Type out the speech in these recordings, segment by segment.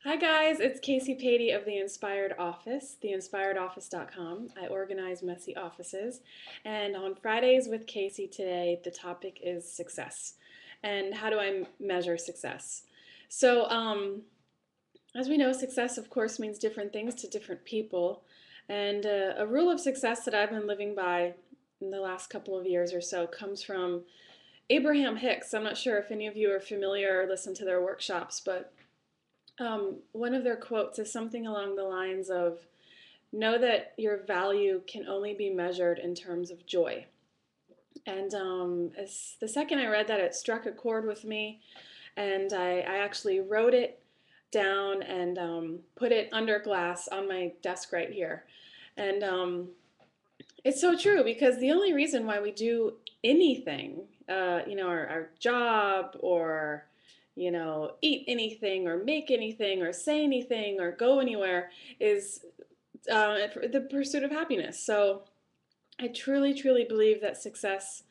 Hi guys, it's Kacy Paide of The Inspired Office, theinspiredoffice.com. I organize messy offices, and on Fridays with Kacy today, the topic is success. And how do I measure success? So, as we know, success of course means different things to different people. And a rule of success that I've been living by in the last couple of years or so comes from Abraham Hicks. I'm not sure if any of you are familiar or listen to their workshops, but one of their quotes is something along the lines of, know that your value can only be measured in terms of joy. And as the second I read that, it struck a chord with me, and I actually wrote it down and put it under glass on my desk right here. And it's so true because the only reason why we do anything, our job or, eat anything or make anything or say anything or go anywhere is the pursuit of happiness. So I truly, truly believe that success,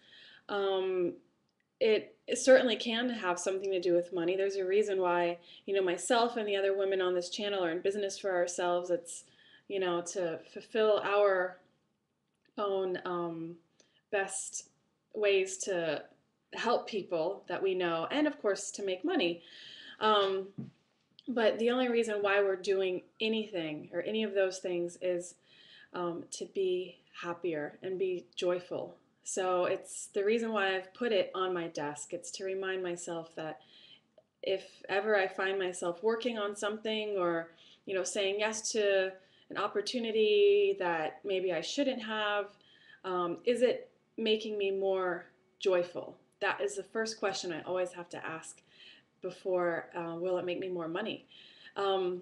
um, it certainly can have something to do with money. There's a reason why, myself and the other women on this channel are in business for ourselves. It's, to fulfill our own best ways to help people that we know, and of course to make money. Um, but the only reason why we're doing anything or any of those things is to be happier and be joyful. So it's the reason why I've put it on my desk. It's to remind myself that if ever I find myself working on something or, saying yes to an opportunity that maybe I shouldn't have, is it making me more joyful? That is the first question I always have to ask before will it make me more money? Um,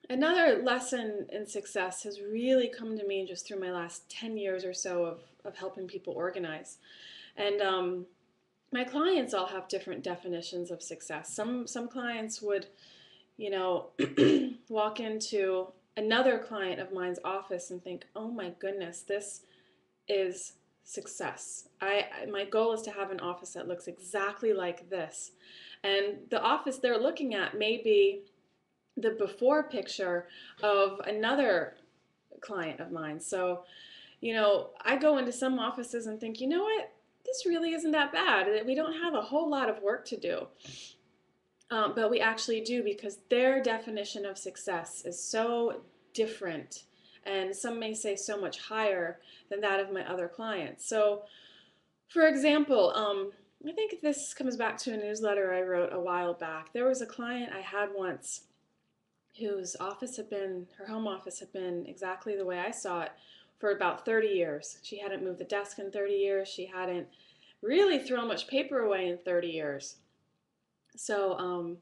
Another lesson in success has really come to me just through my last 10 years or so of helping people organize. And my clients all have different definitions of success. Some clients would, you know, walk into another client of mine's office and think, "Oh my goodness, this is success. My goal is to have an office that looks exactly like this." And the office they're looking at may be the before picture of another client of mine. So, I go into some offices and think, you know what? This really isn't that bad. We don't have a whole lot of work to do. But we actually do because their definition of success is so different, and some may say so much higher than that of my other clients. So, for example, I think this comes back to a newsletter I wrote a while back. There was a client I had once whose her home office had been exactly the way I saw it for about 30 years. She hadn't moved the desk in 30 years. She hadn't really thrown much paper away in 30 years. So,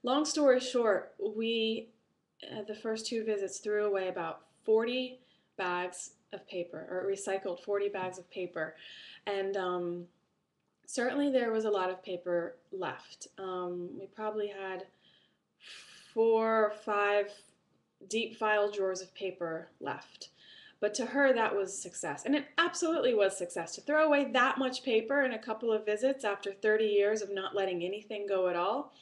long story short, we, the first two visits, threw away about 40 bags of paper, or recycled 40 bags of paper. And certainly there was a lot of paper left. We probably had 4 or 5 deep file drawers of paper left. But to her, that was success. And it absolutely was success. To throw away that much paper in a couple of visits after 30 years of not letting anything go at all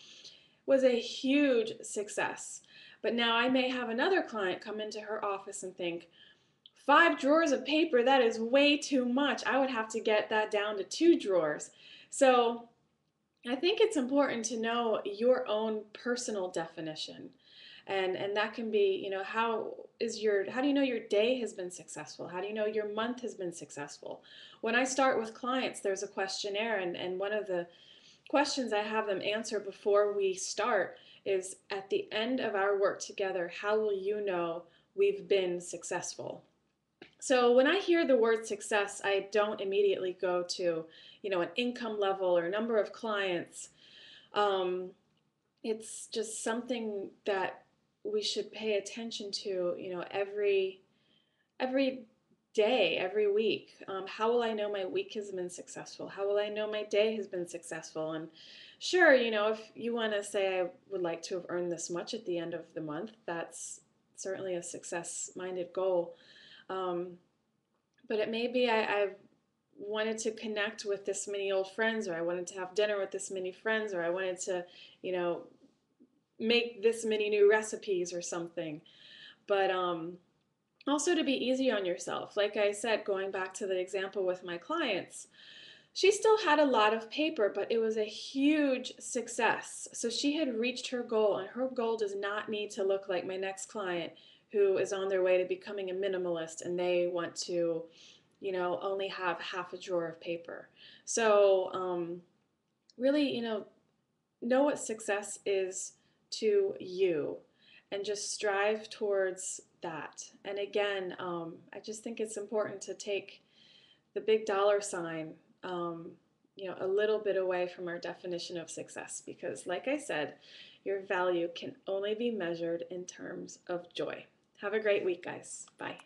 was a huge success. But now I may have another client come into her office and think, 5 drawers of paper, that is way too much. I would have to get that down to 2 drawers. So I think it's important to know your own personal definition. And that can be, how do you know your day has been successful? How do you know your month has been successful? When I start with clients, there's a questionnaire, and one of the questions I have them answer before we start is, at the end of our work together, how will you know we've been successful? So when I hear the word success, I don't immediately go to, an income level or number of clients. Um, it's just something that we should pay attention to, every day, every week. How will I know my week has been successful? How will I know my day has been successful? And sure, if you want to say I would like to have earned this much at the end of the month, that's certainly a success-minded goal. But it may be I wanted to connect with this many old friends, or I wanted to have dinner with this many friends, or I wanted to, you know, make this many new recipes or something. But also to be easy on yourself. Like I said, going back to the example with my clients, she still had a lot of paper, but it was a huge success. So she had reached her goal, and her goal does not need to look like my next client who is on their way to becoming a minimalist and they want to, only have half a drawer of paper. So, really, know what success is to you and just strive towards that. And again, I just think it's important to take the big dollar sign, a little bit away from our definition of success because, like I said, your value can only be measured in terms of joy. Have a great week, guys. Bye.